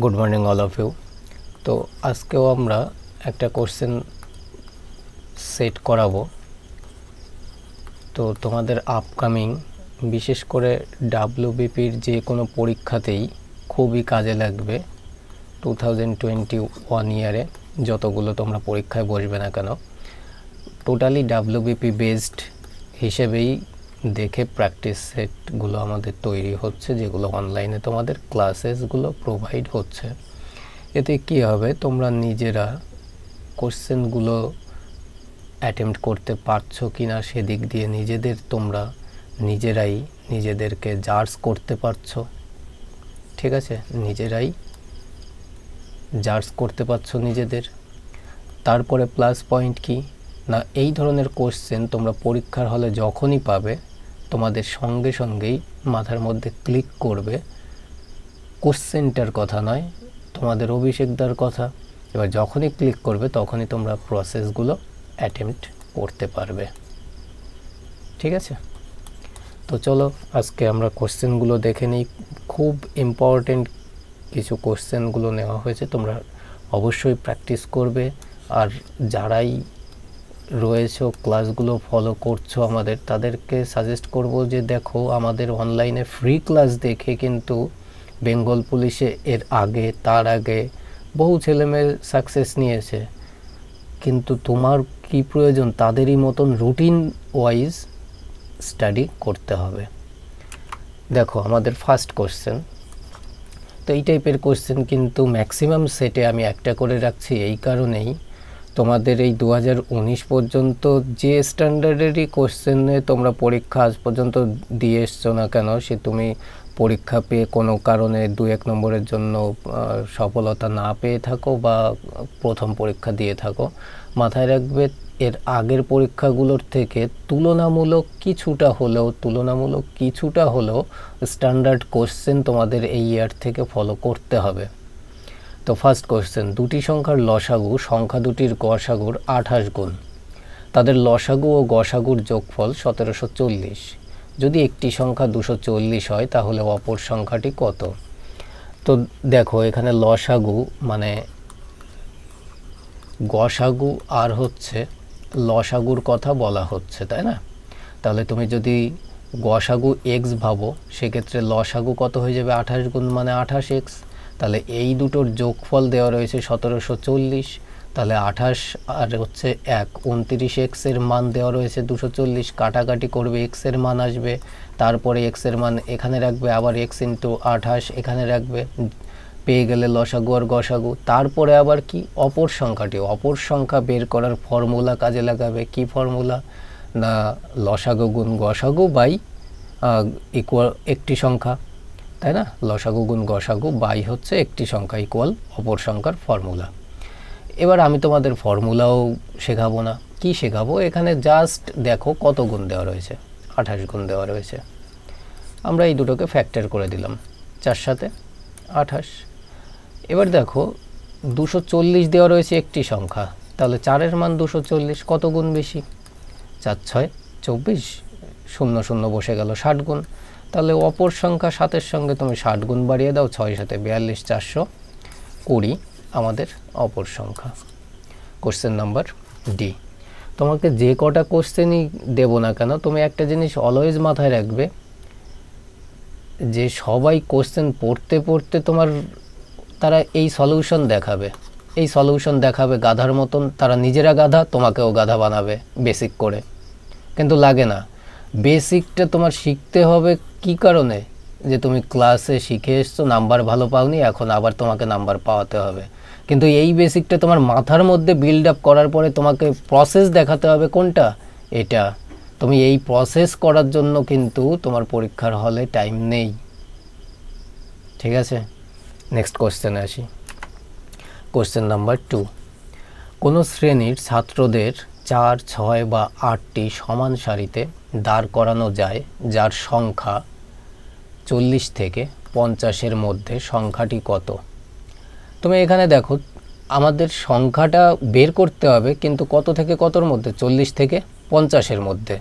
Good morning all of you. তো আজকেও আমরা একটা কোশ্চেন সেট করাবো। তো তোমাদের আপকামিং বিশেষ করে ডাব্লিউবিপির যে কোনো পরীক্ষাতেই খুবই কাজে লাগবে 2021 ইয়ারে যতগুলো তোমরা পরীক্ষায় বসবে না কেন, টোটালি ডাব্লিউবিপি বেসড হিসেবেই দেখে প্র্যাকটিস সেটগুলো আমাদের তৈরি হচ্ছে, যেগুলো অনলাইনে তোমাদের ক্লাসেসগুলো প্রোভাইড হচ্ছে। এতে কি হবে, তোমরা নিজেরা কোশ্চেনগুলো অ্যাটেম্প্ট করতে পারছো কি না সেদিক দিয়ে তোমরা নিজেরাই নিজেদেরকে জাজ করতে পারছো। ঠিক আছে, নিজেরাই জাজ করতে পারছো নিজেদের। তারপরে প্লাস পয়েন্ট কি না, এই ধরনের কোশ্চেন তোমরা পরীক্ষার হলে যখনই পাবে তোমাদের সঙ্গে সঙ্গেই মাথার মধ্যে ক্লিক করবে কোশ্চেনটার কথা নয়, তোমাদের অভিষেকদার কথা। এবার যখনই ক্লিক করবে তখনই তোমরা প্রসেসগুলো অ্যাটেম্প্ট করতে পারবে। ঠিক আছে, তো চলো আজকে আমরা কোশ্চেনগুলো দেখে নিই। খুব ইম্পর্টেন্ট কিছু কোশ্চেনগুলো নেওয়া হয়েছে, তোমরা অবশ্যই প্র্যাকটিস করবে। আর যারাই রয়েছে ক্লাসগুলো ফলো করছো আমাদের, তাদেরকে সাজেস্ট করব যে দেখো আমাদের অনলাইনে ফ্রি ক্লাস দেখে কিন্তু বেঙ্গল পুলিশে তার আগে বহু ছেলেমেয়ে সাকসেস নিয়েছে। কিন্তু তোমার কি প্রয়োজন, তাদেরই মতন রুটিন ওয়াইজ স্টাডি করতে হবে। দেখো আমাদের ফার্স্ট কোশ্চেন, তো এই টাইপের কোশ্চেন কিন্তু ম্যাক্সিমাম সেটে আমি একটা করে রাখছি এই কারণেই, তোমাদের এই 2019 পর্যন্ত যে স্ট্যান্ডার্ডেরই কোশ্চেনে তোমরা পরীক্ষা আজ পর্যন্ত দিয়ে এসছো না কেন, সে তুমি পরীক্ষা পেয়ে কোনো কারণে 2-1 নম্বরের জন্য সফলতা না পেয়ে থাকো বা প্রথম পরীক্ষা দিয়ে থাকো, মাথায় রাখবে এর আগের পরীক্ষাগুলোর থেকে তুলনামূলক কিছুটা হলেও স্ট্যান্ডার্ড কোশ্চেন তোমাদের এই ইয়ার থেকে ফলো করতে হবে। তো ফার্স্ট কোশ্চেন, দুটি সংখ্যার লসাগু সংখ্যা দুটির গসাগুর 28 গুণ, তাদের লসাগু ও গসাগুর যোগফল 1740। যদি একটি সংখ্যা 240 হয় তাহলে অপর সংখ্যাটি কত? তো দেখো এখানে লসাগু মানে গসাগু আর হচ্ছে লসাগুর কথা বলা হচ্ছে, তাই না? তাহলে তুমি যদি গসাগু এক্স ভাবো, সেক্ষেত্রে লসাগু কত হয়ে যাবে? 28 গুণ মানে 28x। তাহলে এই দুটোর যোগফল দেওয়া রয়েছে 1740, তাহলে 28 আর হচ্ছে 1 29x এর মান দেওয়া রয়েছে 240, কাটাকাটি করবে x এর মান আসবে, তারপরে x এর মান এখানে রাখবে, আবার x ইন্টু 28 এখানে রাখবে, পেয়ে গেলে লসাগু আর গসাগু। তারপরে আবার কি, অপর সংখ্যা বের করার ফর্মুলা কাজে লাগাবে। কি ফর্মুলা না, লসাগু গুণ গসাগু বাই ইকুয়াল একটি সংখ্যা, তাই না? লসাগু গুণ গসাগু বাই হচ্ছে একটি সংখ্যা ইকুয়াল অপর সংখ্যার ফর্মুলা। এবার আমি তোমাদের ফর্মুলাও শেখাবো না, কি শেখাবো, এখানে জাস্ট দেখো কত গুণ দেওয়া রয়েছে, 28 গুণ দেওয়া রয়েছে। আমরা এই দুটোকে ফ্যাক্টর করে দিলাম, 4 সাথে 28। এবার দেখো 240 দেওয়া রয়েছে একটি সংখ্যা, তাহলে 4-এর মান 240, কত গুণ বেশি? 4 6 24, 0 0 বসে গেল, 60 গুণ। তাহলে অপর সংখ্যা 7-এর সঙ্গে তুমি 60 গুণ বাড়িয়ে দাও, 6 7 42, 420 আমাদের অপর সংখ্যা। Question number D. তোমাকে যে কটা কোশ্চেনই দেব না কেন, তুমি একটা জিনিস অলওয়েজ মাথায় রাখবে যে সবাই কোশ্চেন পড়তে পড়তে তারা এই সলিউশন দেখাবে গাধার মতন, তারা নিজেরা গাধা, তোমাকেও গাধা বানাবে বেসিক করে। কিন্তু লাগে না, বেসিকটা তোমার শিখতে হবে কি কারণে, যে তুমি ক্লাসে শিখে এসছো, নাম্বার ভালো পাওনি, এখন আবার তোমাকে নাম্বার পাওয়াতে হবে। কিন্তু এই বেসিকটা তোমার মাথার মধ্যে বিল্ড আপ করার পরে তোমাকে প্রসেস দেখাতে হবে, কোনটা? এটা। তুমি এই প্রসেস করার জন্য কিন্তু তোমার পরীক্ষার হলে টাইম নেই। ঠিক আছে, নেক্সট কোশ্চেনে আসি। কোশ্চেন নাম্বার 2, কোনো শ্রেণীর ছাত্রদের 4 6 বা 8টি সমান সারিতে দাঁড় করানো যায়, যার সংখ্যা 40 থেকে 50-এর মধ্যে, সংখ্যাটি কত? তুমি এখানে দেখো আমাদের সংখ্যাটা বের করতে হবে, কিন্তু কত থেকে কতর মধ্যে? 40 থেকে 50-এর মধ্যে।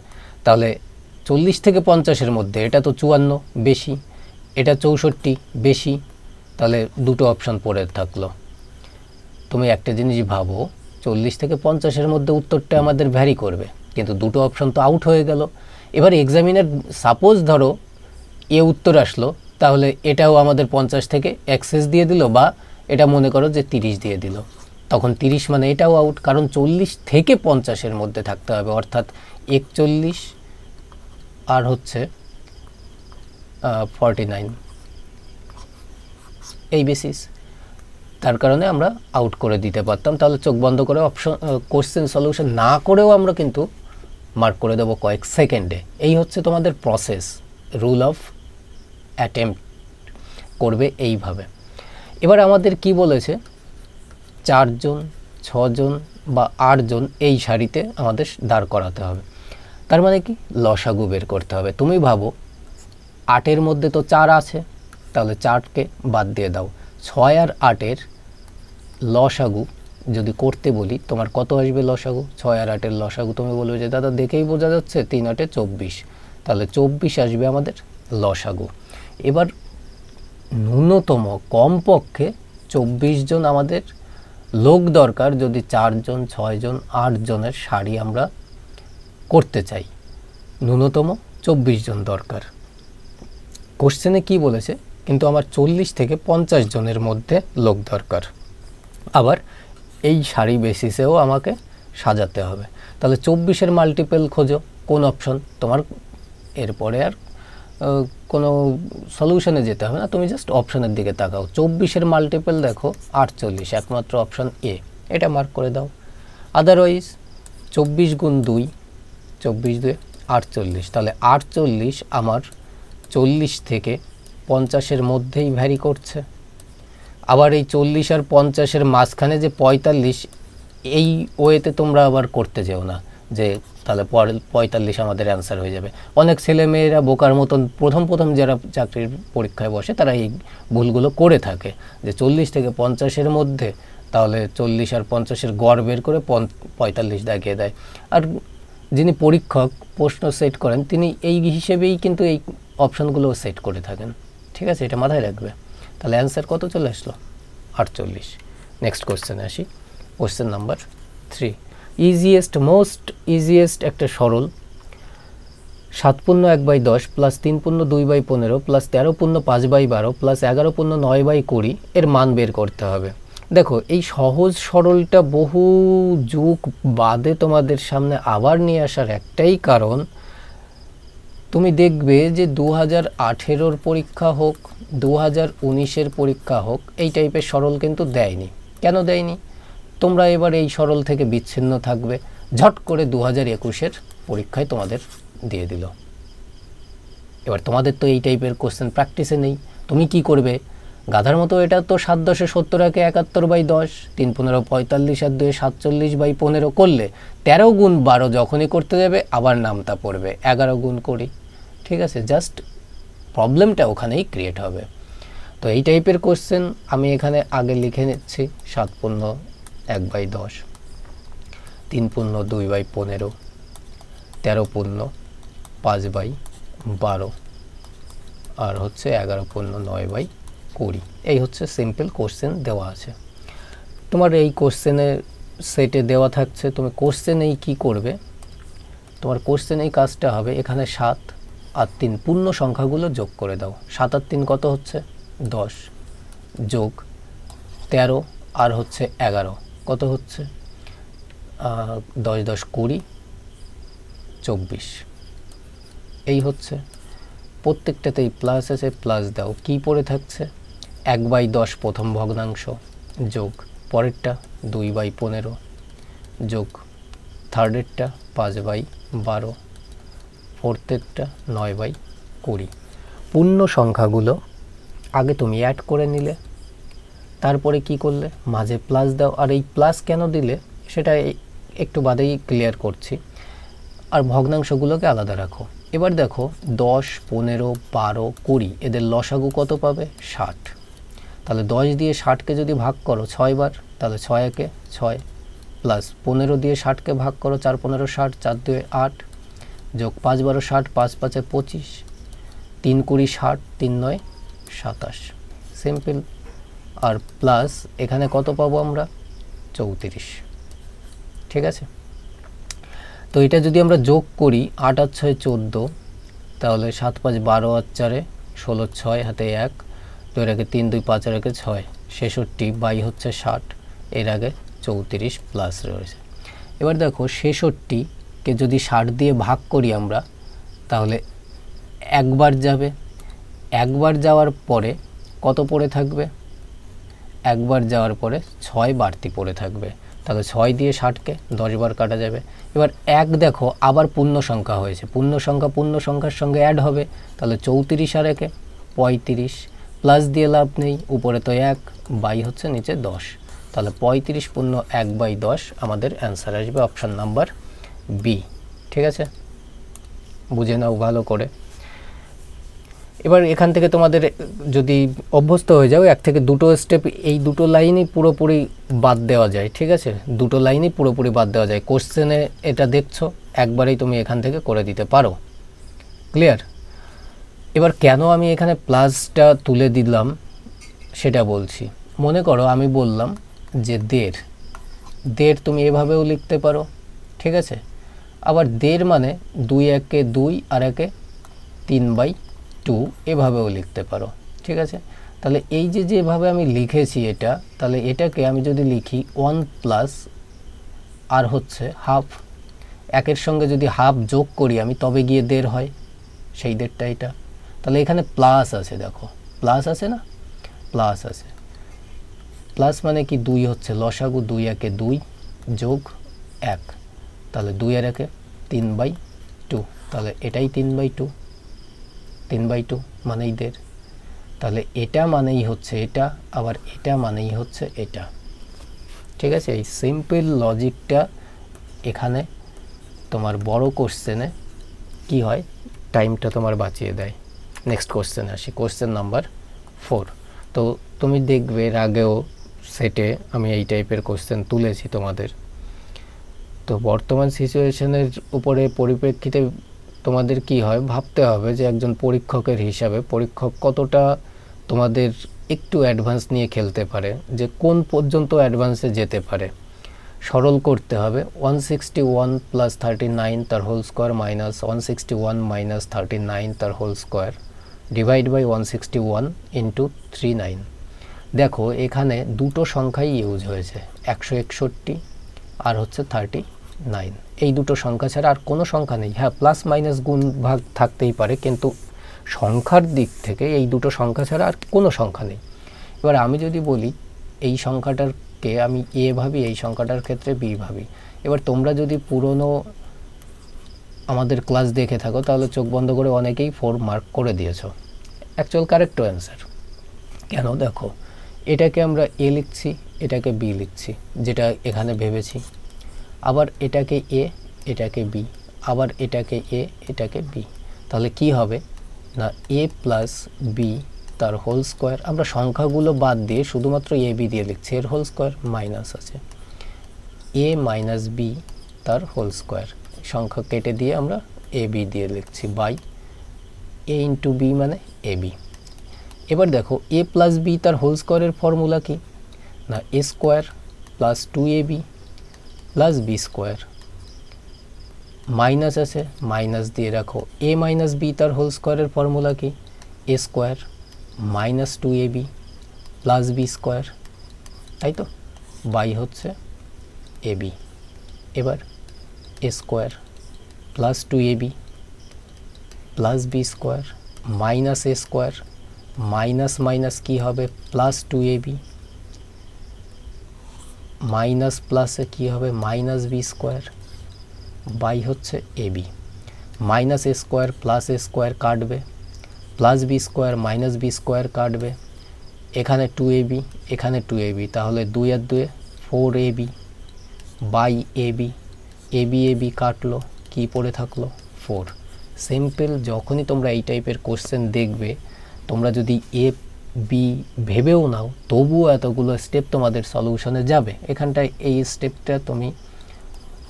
তাহলে 40 থেকে 50-এর মধ্যে, এটা তো 54 বেশি, এটা 64 বেশি, তাহলে দুটো অপশন পড়ে থাকলো। তুমি একটা জিনিস ভাবো, 40 থেকে 50-এর মধ্যে উত্তরটা আমাদের ভ্যারি করবে, কিন্তু দুটো অপশন তো আউট হয়ে গেল। এবার এক্সামিনার সাপোজ ধরো এ উত্তর আসলো, তাহলে এটাও আমাদের 50 থেকে অ্যাক্সেস দিয়ে দিল, বা এটা মনে করো যে 30 দিয়ে দিল, তখন 30 মানে এটাও আউট, কারণ 40 থেকে 50-এর মধ্যে থাকতে হবে, অর্থাৎ 41 আর হচ্ছে 49 এই বেসিস। তার কারণে আমরা আউট করে দিতে পারতাম। তাহলে চোখ বন্ধ করে অপশন কোশ্চেন সলিউশন না করেও আমরা কিন্তু মার্ক করে দেবো কয়েক সেকেন্ডে। এই হচ্ছে তোমাদের প্রসেস, রুল অফ অ্যাটেম্প্ট করবে এইভাবে। এবার আমাদের কি বলেছে, 4 জন 6 জন বা 8 জন এই সারিতে আমাদের দাঁড় করাতে হবে। তার মানে কি, লসাগু বের করতে হবে। তুমি ভাবো 8-এর মধ্যে তো 4 আছে, তাহলে 4কে বাদ দিয়ে দাও। 6 আর 8-এর লসাগু যদি করতে বলি, তোমার কত আসবে লসাগু? 6 আর 8-এর লসাগু তুমি বলবে যে দাদা দেখেই বোঝা যাচ্ছে 3 8-এ 24, তাহলে 24 আসবে আমাদের লসাগু। এবার ন্যূনতম কমপক্ষে 24 জন আমাদের লোক দরকার, যদি 4 জন 6 জন 8 জনের সারি আমরা করতে চাই, ন্যূনতম 24 জন দরকার। কোশ্চেনে কি বলেছে, কিন্তু আমার 40 থেকে 50 জনের মধ্যে লোক দরকার, আবার এই সারি বেসিসেও আমাকে সাজাতে হবে। তাহলে 24-এর মাল্টিপল খোঁজো, কোন অপশন তোমার, এরপরে আর কোনো সলিউশনে যেতে হবে না, তুমি জাস্ট অপশনের দিকে তাকাও। 24-এর মাল্টিপল দেখো 48, একমাত্র অপশন এ, এটা মার্ক করে দাও। আদারওয়াইজ 24 গুণ 2, 24 2 48, তাহলে 48 আমার 40 থেকে 50-এর মধ্যেই ভ্যারি করছে। আবার এই 40 আর 50-এর মাঝখানে যে 45, এই ওয়েতে তোমরা আবার করতে যেও না যে তাহলে 45 আমাদের অ্যান্সার হয়ে যাবে। অনেক ছেলেমেয়েরা বোকার মতন প্রথম যারা চাকরির পরীক্ষায় বসে তারা এই ভুলগুলো করে থাকে, যে 40 থেকে 50-এর মধ্যে, তাহলে 40 আর 50-এর গড় বের করে 45 দেখিয়ে দেয়। আর যিনি পরীক্ষক প্রশ্ন সেট করেন, তিনি এই হিসেবেই কিন্তু এই অপশানগুলো সেট করে থাকেন। ঠিক আছে, এটা মাথায় রাখবে। তাহলে অ্যান্সার কত চলে আসলো? 48। নেক্সট কোশ্চেনে আসি, কোশ্চেন নাম্বার 3। মোস্ট ইজিয়েস্ট একটা সরল 7 পূর্ণ 1/10 প্লাস 3 পূর্ণ 2/15 প্লাস 13 পূর্ণ 5/12 প্লাস 11 পূর্ণ 9/20 এর মান বের করতে হবে। দেখো, এই সহজ সরলটা বহু যুগ বাদে তোমাদের সামনে আবার নিয়ে আসার একটাই কারণ, তুমি দেখবে যে 2018-র পরীক্ষা হোক, 2019-এর পরীক্ষা হোক, এই টাইপের সরল কিন্তু দেয়নি। কেন দেয়নি? তোমরা এবার এই সরল থেকে বিচ্ছিন্ন থাকবে, ঝট করে 2021-এর পরীক্ষায় তোমাদের দিয়ে দিল। এবার তোমাদের তো এই টাইপের কোশ্চেন প্র্যাকটিসে নেই, তুমি কি করবে? গাধার মতো এটা তো 7 10 70 একে 71/10, 3 15 45 আর 2 47/15 করলে 13 গুণ 12 যখনই করতে যাবে আবার নামতা পড়বে 11 গুণ 20। ঠিক আছে, জাস্ট প্রবলেমটা ওখানেই ক্রিয়েট হবে। তো এই টাইপের কোশ্চেন আমি এখানে আগে লিখে নিচ্ছি। 7 পূর্ণ 1/10, 3 পূর্ণ 2/15, 13 পূর্ণ 5/12 আর হচ্ছে 11 পূর্ণ 9/20। এই হচ্ছে সিম্পল কোশ্চেন দেওয়া আছে তোমার। এই কোশ্চেনের সেটে দেওয়া থাকছে, তুমি কোশ্চেনেই কি করবে, তোমার কোশ্চেনেই কাজটা হবে, এখানে 7 আর 3 পূর্ণ সংখ্যাগুলো যোগ করে দাও। 7 আর 3 কত হচ্ছে? 10, যোগ 13 আর হচ্ছে 11 কত হচ্ছে? 10 10 20, 24। এই হচ্ছে, প্রত্যেকটাতেই প্লাস আছে, প্লাস দাও। কি পড়ে থাকছে? 1/10 প্রথম ভগ্নাংশ, যোগ পরেরটা 2/15, যোগ থার্ডেরটা 5/12, ফোর্থেরটা 9/20। পূর্ণ সংখ্যাগুলো আগে তুমি অ্যাড করে নিলে, তারপরে কি করলে? মাঝে প্লাস দাও। আর এই প্লাস কেন দিলে সেটা একটু বাদেই ক্লিয়ার করছি। আর ভগ্নাংশগুলোকে আলাদা রাখো। এবার দেখো 10 15 12 20 এদের লসাগু কত পাবে? 60। তাহলে 10 দিয়ে 60কে যদি ভাগ করো 6 বার, তাহলে 6 একে 6, প্লাস 15 দিয়ে 60কে ভাগ করো 4 15 60, 4 2 8, যোগ 5 12 60, 5 5 25, 3 20 60, 3 9 27। সিম্পল আর প্লাস এখানে কত পাবো আমরা 34, ঠিক আছে। তো এটা যদি আমরা যোগ করি 8 আর 6 14, তাহলে 7 5 12 আর 4 16, 6 হাতে 1, 2 এর আগে 3, 2 5 এর আগে 6, 66 বাই হচ্ছে 60, এর আগে 34 প্লাস রয়েছে। এবার দেখো 66কে যদি 60 দিয়ে ভাগ করি আমরা, তাহলে একবার যাবে, একবার যাওয়ার পরে কত পড়ে থাকবে, একবার যাওয়ার পরে 6 বাড়তি পড়ে থাকবে, তাহলে 6 দিয়ে 60কে 10 বার কাটা যাবে। এবার 1 দেখো আবার পূর্ণ সংখ্যা হয়েছে, পূর্ণ সংখ্যার সঙ্গে অ্যাড হবে, তাহলে 34 আর 1 35, প্লাস দিয়ে লাভ নেই, উপরে তো 1 বাই হচ্ছে নিচে 10, তাহলে 35 পূর্ণ 1/10 আমাদের অ্যান্সার আসবে অপশান নাম্বার বি, ঠিক আছে। বুঝে নাও ভালো করে। এবার এখান থেকে তোমাদের যদি অভ্যস্ত হয়ে যাও, 1 থেকে 2টো স্টেপ, এই 2টো লাইনই পুরোপুরি বাদ দেওয়া যায়, ঠিক আছে। 2টো লাইনই পুরোপুরি বাদ দেওয়া যায়। কোশ্চেনে এটা দেখছো, একবারেই তুমি এখান থেকে করে দিতে পারো। ক্লিয়ার? এবার কেন আমি এখানে প্লাসটা তুলে দিলাম সেটা বলছি। মনে করো আমি বললাম যে 1.5 তুমি এভাবেও লিখতে পারো, ঠিক আছে। আবার 1.5 মানে 2 একে 2 আর একে 3/2 এভাবেও লিখতে পারো, ঠিক আছে। তাহলে এই যে যেভাবে আমি লিখেছি এটা, তাহলে এটাকে আমি যদি লিখি 1 প্লাস আর হচ্ছে হাফ, 1-এর সঙ্গে যদি হাফ যোগ করি আমি, তবে গিয়ে 1.5 হয়, সেই 1.5টা এটা। তাহলে এখানে প্লাস আছে, দেখো প্লাস আছে না, প্লাস আছে। প্লাস মানে কি, 2 হচ্ছে লসাগু, 2 একে 2 যোগ 1, তাহলে 2 আর 1 3/2, তাহলে এটাই 3/2 মানেই 1.5, তাহলে এটা মানেই হচ্ছে এটা, আবার এটা মানেই হচ্ছে এটা, ঠিক আছে। এই সিম্পল লজিকটা এখানে তোমার বড় কোশ্চেনে কি হয়, টাইমটা তোমার বাঁচিয়ে দেয়। নেক্সট কোশ্চেনে আসি, কোশ্চেন নাম্বার 4। তো তুমি দেখবে এর আগেও সেটে আমি এই টাইপের কোশ্চেন তুলেছি তোমাদের। তো বর্তমান সিচুয়েশনের উপরে পরিপ্রেক্ষিতে তোমাদের কি হয়, ভাবতে হবে যে একজন পরীক্ষকের হিসাবে পরীক্ষক কতটা তোমাদের একটু অ্যাডভান্স নিয়ে খেলতে পারে, যে কোন পর্যন্ত অ্যাডভান্সে যেতে পারে। সরল করতে হবে, 161 প্লাস 39 তার হোল স্কোয়ার মাইনাস 161 মাইনাস 39 তার whole square divide by 161 into 39। দেখো এখানে দুটো সংখ্যাই ইউজ হয়েছে, 161 আর হচ্ছে 39। এই দুটো সংখ্যা ছাড়া আর কোনো সংখ্যা নেই। হ্যাঁ, প্লাস মাইনাস গুণ ভাগ থাকতেই পারে, কিন্তু সংখ্যার দিক থেকে এই দুটো সংখ্যা ছাড়া আর কোনো সংখ্যা নেই। এবার আমি যদি বলি এই সংখ্যাটারকে আমি এ ভাবি, এই সংখ্যাটার ক্ষেত্রে বি ভাবি। এবার তোমরা যদি পুরনো আমাদের ক্লাস দেখে থাকো, তাহলে চোখ বন্ধ করে অনেকেই 4 মার্ক করে দিয়েছো। Actual correct answer. কেন, দেখো এটাকে আমরা এ লিখছি, এটাকে বি লিখছি, যেটা এখানে ভেবেছি। আবার এটাকে এ, এটাকে বি, আবার এটাকে এ, এটাকে বি। তাহলে কি হবে না, এ প্লাস বি তার হোল স্কোয়ার, আমরা সংখ্যাগুলো বাদ দিয়ে শুধুমাত্র এ বি দিয়ে লিখছি, এর হোল স্কোয়ার মাইনাস আছে এ মাইনাস বি তার হোল স্কোয়ার, সংখ্যা কেটে দিয়ে আমরা এ বি দিয়ে লিখছি, বাই এ ইন্টু বি মানে এ বি। এবার দেখো এ প্লাস বি তার হোল স্কোয়ারের ফর্মুলা কি না, A square plus 2ab plus B square, minus আছে মাইনাস দিয়ে রাখো, এ মাইনাস বি তার হোল স্কোয়ারের ফর্মুলা কি, A square minus 2ab plus B square, তাই তো, বাই হচ্ছে এ বি। এবার A square plus 2ab plus B square minus A square, minus minus কি হবে প্লাস 2ab, মাইনাস প্লাসে কি হবে মাইনাস বি স্কোয়ার, বাই হচ্ছে A B. Minus A square plus A square কাটবে, plus B square minus B square কাটবে, এখানে 2ab এখানে 2ab, তাহলে 2 আর 2 4ab by A B, A B কাটলো, কি পড়ে থাকলো 4। সিম্পল। যখনই তোমরা এই টাইপের কোশ্চেন দেখবে, তোমরা যদি এ বি ভেবেও নাও, তবুও এতগুলো স্টেপ তোমাদের সলিউশনে যাবে। এখানটায় এই স্টেপটা তুমি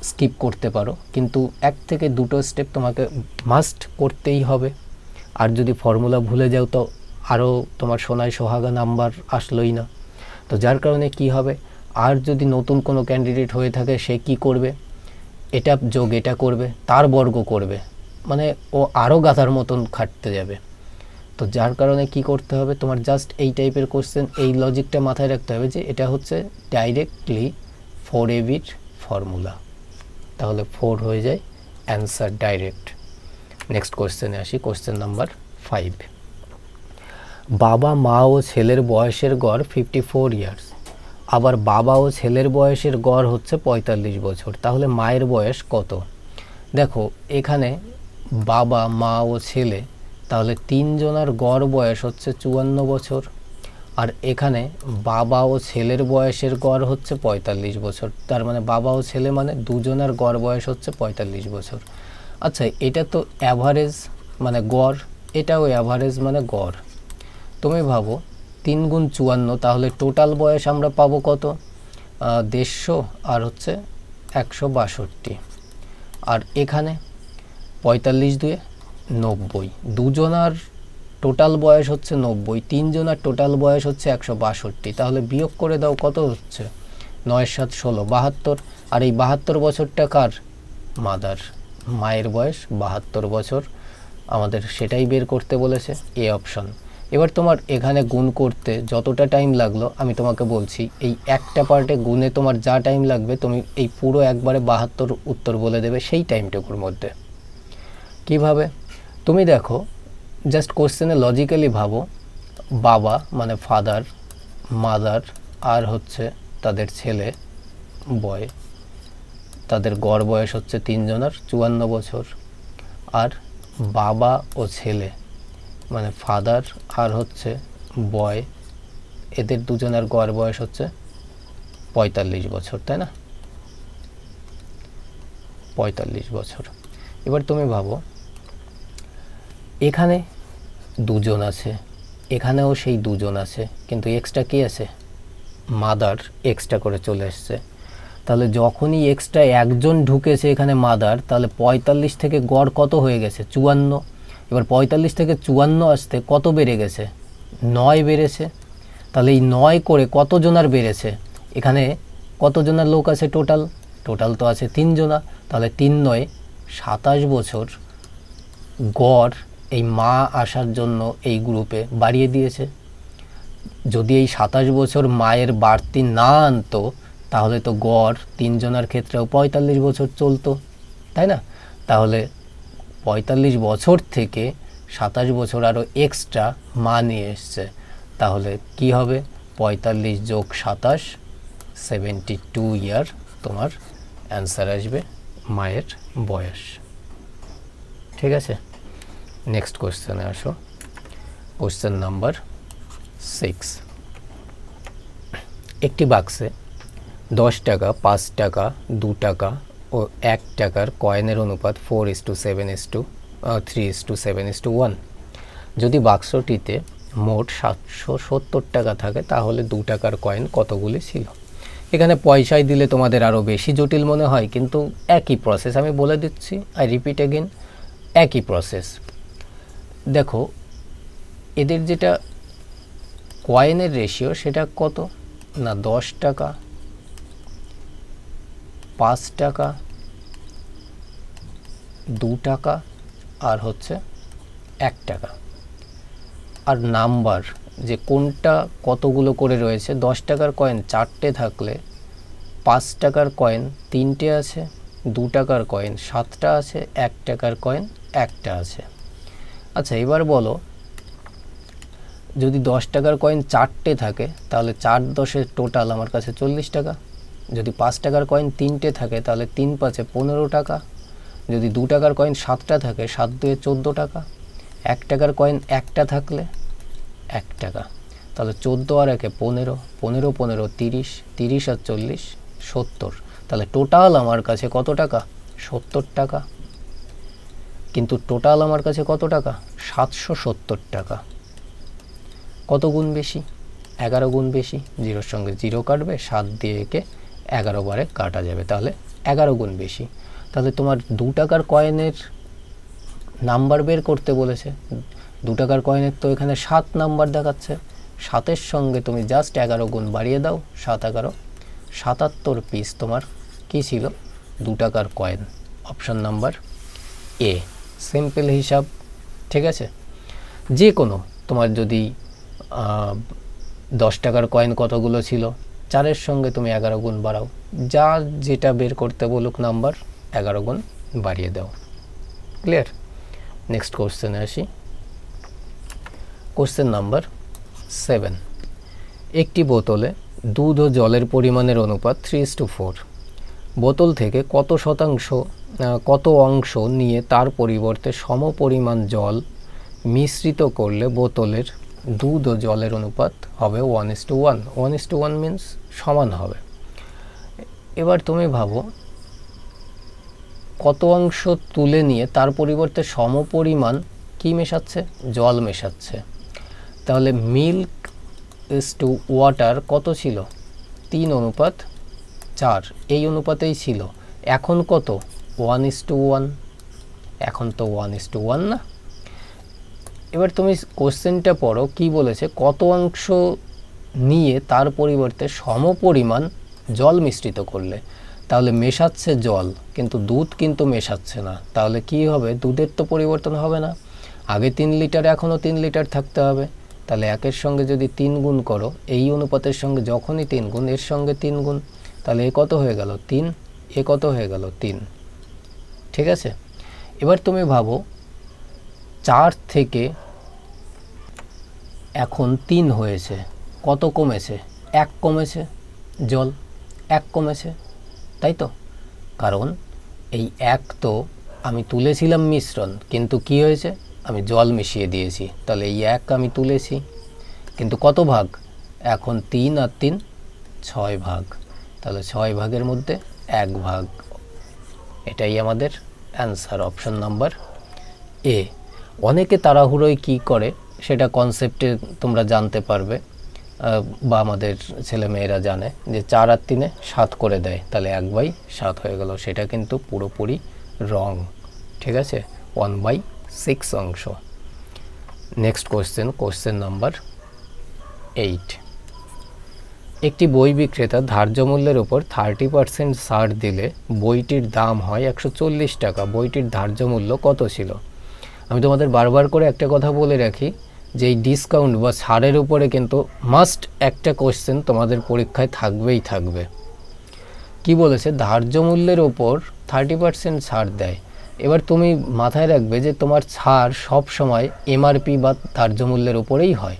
স্কিপ করতে পারো, কিন্তু 1 থেকে 2টো স্টেপ তোমাকে মাস্ট করতেই হবে। আর যদি ফর্মুলা ভুলে যাও তো আরও তোমার সোনায় সোহাগা নাম্বার আসলোই না। তো যার কারণে কি হবে, আর যদি নতুন কোনো ক্যান্ডিডেট হয়ে থাকে সে কি করবে, এটা যোগ এটা করবে, তার বর্গ করবে, মানে ও আরও গাধার মতন খাটতে যাবে। তো যার কারণে কি করতে হবে, তোমার জাস্ট এই টাইপের কোশ্চেন এই লজিকটা মাথায় রাখতে হবে যে এটা হচ্ছে ডাইরেক্টলি 4ab ফর্মুলা, তাহলে 4 হয়ে যায় অ্যান্সার ডাইরেক্ট। নেক্সট কোশ্চেনে আসি, কোশ্চেন নাম্বার 5। বাবা মা ও ছেলের বয়সের গড় 54 ইয়ার্স, আবার বাবা ও ছেলের বয়সের গড় হচ্ছে 45 বছর, তাহলে মায়ের বয়স কত? দেখো এখানে বাবা মা ও ছেলে, তাহলে তিনজনের গড় বয়স হচ্ছে 54 বছর, আর এখানে বাবা ও ছেলের বয়সের গড় হচ্ছে 45 বছর, তার মানে বাবা ও ছেলে মানে দুজনের গড় বয়স হচ্ছে 45 বছর। আচ্ছা এটা তো অ্যাভারেজ মানে গড়, এটাও অ্যাভারেজ মানে গড়। তুমি ভাবো 3 গুণ 54, তাহলে টোটাল বয়স আমরা পাবো কত, 150 আর হচ্ছে 162, আর এখানে 45 দুয়ে 90, দুজনার টোটাল বয়স হচ্ছে 90, তিনজনের টোটাল বয়স হচ্ছে 162, তাহলে বিয়োগ করে দাও কত হচ্ছে, 9 7 16 72, আর এই 72 বছরটা কার, মাদার, মায়ের বয়স 72 বছর, আমাদের সেটাই বের করতে বলেছে, এ অপশন। এবার তোমার এখানে গুণ করতে যতটা টাইম লাগলো আমি তোমাকে বলছি, এই একটা পার্টে গুণে তোমার যা টাইম লাগবে তুমি এই পুরো একবারে 72 উত্তর বলে দেবে সেই টাইমটুকুর মধ্যে। কিভাবে, তুমি দেখো জাস্ট কোশ্চেনে লজিক্যালি ভাবো, বাবা মানে ফাদার, মাদার আর হচ্ছে তাদের ছেলে বয়, তাদের গড় বয়স হচ্ছে তিনজনের 54 বছর, আর বাবা ও ছেলে মানে ফাদার আর হচ্ছে বয়, এদের দুজনের গড় বয়স হচ্ছে 45 বছর, তাই না, 45 বছর। এবার তুমি ভাবো এখানে দুজন আছে, এখানেও সেই দুজন আছে, কিন্তু এক্সট্রা কি আছে, মাদার এক্সট্রা করে চলে এসছে, তাহলে যখনই এক্সট্রা একজন ঢুকেছে এখানে মাদার, তাহলে 45 থেকে গড় কত হয়ে গেছে, 54। এবার 45 থেকে 54 আসতে কত বেড়ে গেছে, 9 বেড়েছে, তাহলে এই 9 করে কতজনার বেড়েছে, এখানে কতজনার লোক আছে টোটাল, টোটাল তো আছে 3 জনা, তাহলে 3 9 27 বছর গড় এই মা আসার জন্য এই গ্রুপে বাড়িয়ে দিয়েছে। যদি এই 27 বছর মায়ের বাড়তি না আনতো তাহলে তো গড় 3 জনের ক্ষেত্রেও 45 বছর চলতো, তাই না, তাহলে 45 বছর থেকে 27 বছর আরও এক্সট্রা মা নিয়ে এসছে, তাহলে কি হবে 45 যোগ 27 72 ইয়ার তোমার অ্যান্সার আসবে মায়ের বয়স। ঠিক আছে, নেক্সট কোশ্চেনে আসো, কোশ্চেন নাম্বার 6। একটি বাক্সে 10 টাকা, 5 টাকা, 2 টাকা ও 1 টাকার কয়েনের অনুপাত 4:7:3:7:1। যদি বাক্সটিতে মোট 770 টাকা থাকে তাহলে 2 টাকার কয়েন কতগুলি ছিল। এখানে পয়সায় দিলে তোমাদের আরও বেশি জটিল মনে হয়, কিন্তু একই প্রসেস আমি বলে দিচ্ছি, আই রিপিট এগেন, একই প্রসেস। দেখো এদের যেটা কয়েনের রেশিও সেটা কত না, 10 টাকা, 5 টাকা, 2 টাকা আর হচ্ছে 1 টাকা। আর নাম্বার যে কোনটা কতগুলো করে রয়েছে, 10 টাকার কয়েন 4টে থাকলে 5 টাকার কয়েন 3টে আছে, 2 টাকার কয়েন 7টা আছে, 1 টাকার কয়েন 1টা আছে। আচ্ছা এবার বলো যদি 10 টাকার কয়েন 4টে থাকে তাহলে 4 10 টোটাল আমার কাছে 40 টাকা। যদি 5 টাকার কয়েন 3টে থাকে তাহলে 3 5 15 টাকা। যদি 2 টাকার কয়েন 7টা থাকে 7 2 14 টাকা। 1 টাকার কয়েন 1টা থাকলে 1 টাকা, তাহলে 14 আর 1 15, 15 15 30, 30 আর 40 70, তাহলে টোটাল আমার কাছে কত টাকা, 70 টাকা। কিন্তু টোটাল আমার কাছে কত টাকা, 770 টাকা। কত গুণ বেশি, 11 গুণ বেশি। জিরোর সঙ্গে জিরো কাটবে, 7 দিয়ে একে 11 বারে কাটা যাবে, তাহলে 11 গুণ বেশি। তাহলে তোমার 2 টাকার কয়েনের নাম্বার বের করতে বলেছে। 2 টাকার কয়েনের তো এখানে 7 নাম্বার দেখাচ্ছে, 7-এর সঙ্গে তুমি জাস্ট 11 গুণ বাড়িয়ে দাও, 7 11 77 পিস তোমার কি ছিল, 2 টাকার কয়েন। অপশন নাম্বার এ, সিম্পল হিসাব। ঠিক আছে, যে কোনো তোমার যদি 10 টাকার কয়েন কতগুলো ছিল, 4-এর সঙ্গে তুমি 11 গুণ বাড়াও, যা যেটা বের করতে বলুক নাম্বার, 11 গুণ বাড়িয়ে দাও। ক্লিয়ার? নেক্সট কোশ্চেনে আসি। কোশ্চেন নাম্বার 7, একটি বোতলে দুধ ও জলের পরিমাণের অনুপাত 3:4। বোতল থেকে কত অংশ নিয়ে তার পরিবর্তে সমপরিমাণ জল মিশ্রিত করলে বোতলের দুধ ও জলের অনুপাত হবে 1:1। 1:1 মিন্স সমান হবে। এবার তুমি ভাবো, কত অংশ তুলে নিয়ে তার পরিবর্তে সমপরিমাণ কি মেশাচ্ছে, জল মেশাচ্ছে। তাহলে মিল্ক ইজ টু ওয়াটার কত ছিল, 3:4, এই অনুপাতেই ছিল। এখন কত, 1:1। এখন তো 1:1 না। এবার তুমি কোশ্চেনটা পড়ো, কি বলেছে, কত অংশ নিয়ে তার পরিবর্তে সমপরিমাণ জল মিশ্রিত করলে। তাহলে মেশাচ্ছে জল, কিন্তু দুধ কিন্তু মেশাচ্ছে না। তাহলে কি হবে, দুধের তো পরিবর্তন হবে না। আগে 3 লিটার, এখনও 3 লিটার থাকতে হবে। তাহলে 1-এর সঙ্গে যদি 3 গুণ করো, এই অনুপাতের সঙ্গে যখনই 3 গুণ, এর সঙ্গে 3 গুণ, তাহলে এ কত হয়ে গেল 3, এ কত হয়ে গেল 3। ঠিক আছে, এবার তুমি ভাবো 4 থেকে এখন 3 হয়েছে, কত কমেছে, 1 কমেছে, জল 1 কমেছে, তাই তো? কারণ এই 1 তো আমি তুলেছিলাম মিশ্রণ, কিন্তু কি হয়েছে, আমি জল মিশিয়ে দিয়েছি। তাহলে এই 1 আমি তুলেছি, কিন্তু কত ভাগ, এখন 3 আর 3 6 ভাগ। তাহলে 6 ভাগের মধ্যে 1 ভাগ। এটাই আমাদের অ্যান্সার, অপশন নাম্বার এ। অনেকে তাড়াহুড়োয় কি করে সেটা কনসেপ্টে তোমরা জানতে পারবে, বা আমাদের ছেলেমেয়েরা জানে যে 4 আর 3-এ 7 করে দেয়, তাহলে 1/7 হয়ে গেল। সেটা কিন্তু পুরোপুরি রং। ঠিক আছে, 1/6 অংশ। নেক্সট কোশ্চেন, কোশ্চেন নাম্বার 8, একটি বই বিক্রেতা ধার্য মূল্যের উপর 30% ছাড় দিলে বইটির দাম হয় 140 টাকা। বইটির ধার্য মূল্য কত ছিল? আমি তোমাদের বারবার করে একটা কথা বলে রাখি, যে এই ডিসকাউন্ট বা ছাড়ের উপরে কিন্তু মাস্ট একটা কোশ্চেন তোমাদের পরীক্ষায় থাকবেই থাকবে। কি বলেছে, ধার্য মূল্যের ওপর 30% ছাড় দেয়। এবার তুমি মাথায় রাখবে যে তোমার ছাড় সব সময় এমআরপি বা ধার্য মূল্যের উপরেই হয়।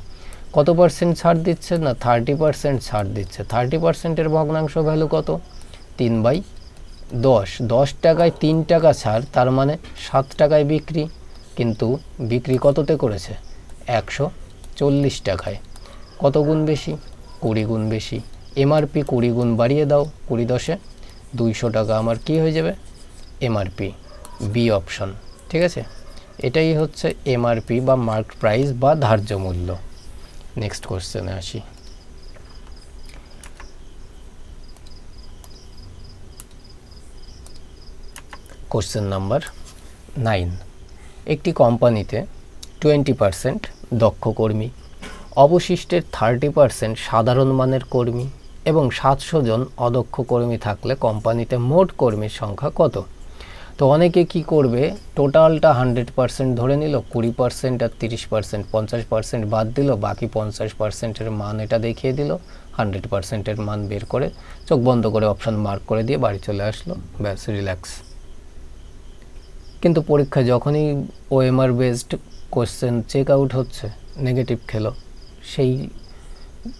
কত পার্সেন্ট ছাড় দিচ্ছে না, 30% ছাড় দিচ্ছে। 30%-এর ভগ্নাংশ ভ্যালু কত, 3/10। 10 টাকায় 3 টাকা ছাড়, তার মানে 7 টাকায় বিক্রি, কিন্তু বিক্রি কততে করেছে, 140 টাকায়। কত গুণ বেশি, 20 গুণ বেশি। এমআরপি 20 গুণ বাড়িয়ে দাও, 20 10-এ 200 টাকা আমার কি হয়ে যাবে, এমআরপি। B option. ঠিক আছে, এটাই হচ্ছে এমআরপি বা মার্ক প্রাইস বা ধার্য মূল্য। নেক্সট কোশ্চেনে আসি। কোশ্চেন নাম্বার 9, একটি কোম্পানিতে 20% দক্ষ কর্মী, অবশিষ্টের 30% সাধারণ মানের কর্মী এবং 700 জন অদক্ষ কর্মী থাকলে কোম্পানিতে মোট কর্মীর সংখ্যা কত? তো অনেকে কি করবে, টোটালটা 100% ধরে নিল, 20% আর 30%, 50% বাদ দিল, বাকি 50%-এর মান এটা দেখিয়ে দিল, 100%-এর মান বের করে চোখ বন্ধ করে অপশান মার্ক করে দিয়ে বাড়ি চলে আসলো, ব্যাস রিল্যাক্স। কিন্তু পরীক্ষায় যখনই OMR based question check out হচ্ছে, নেগেটিভ খেলো, সেই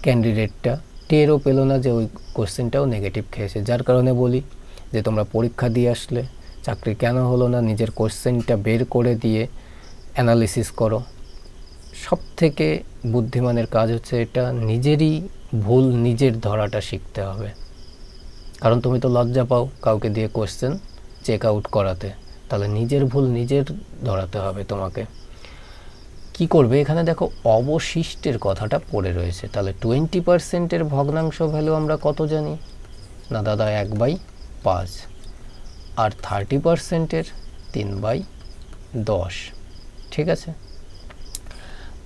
ক্যান্ডিডেটটা টেরও পেল না যে ওই কোশ্চেনটাও নেগেটিভ খেয়েছে। যার কারণে বলি যে তোমরা পরীক্ষা দিয়ে আসলে চাকরি কেন হলো না, নিজের কোশ্চেনটা বের করে দিয়ে অ্যানালিসিস করো। সব থেকে বুদ্ধিমানের কাজ হচ্ছে এটা, নিজেরই ভুল নিজের ধরাটা শিখতে হবে। কারণ তুমি তো লজ্জা পাও কাউকে দিয়ে কোশ্চেন চেক আউট করাতে, তাহলে নিজের ভুল নিজের ধরাতে হবে তোমাকে। কি করবে, এখানে দেখো অবশিষ্টের কথাটা পড়ে রয়েছে, তাহলে 20%-এর ভগ্নাংশ ভ্যালু আমরা কত জানি না দাদা, 1/5, আর 30%-এর 3/10। ঠিক আছে,